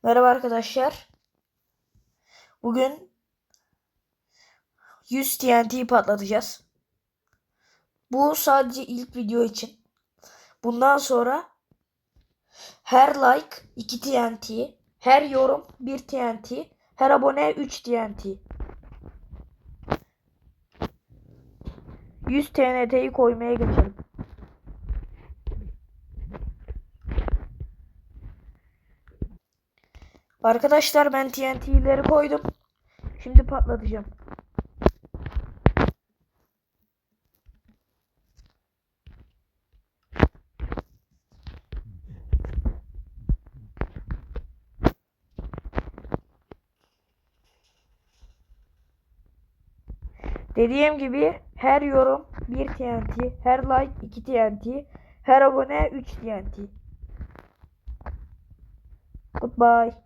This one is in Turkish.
Merhaba arkadaşlar. Bugün 100 TNT patlatacağız. Bu sadece ilk video için. Bundan sonra her like 2 TNT, her yorum 1 TNT, her abone 3 TNT. 100 TNT'yi koymaya geçelim. Arkadaşlar ben TNT'leri koydum. Şimdi patlatacağım. Dediğim gibi her yorum 1 TNT, her like 2 TNT, her abone 3 TNT. Goodbye.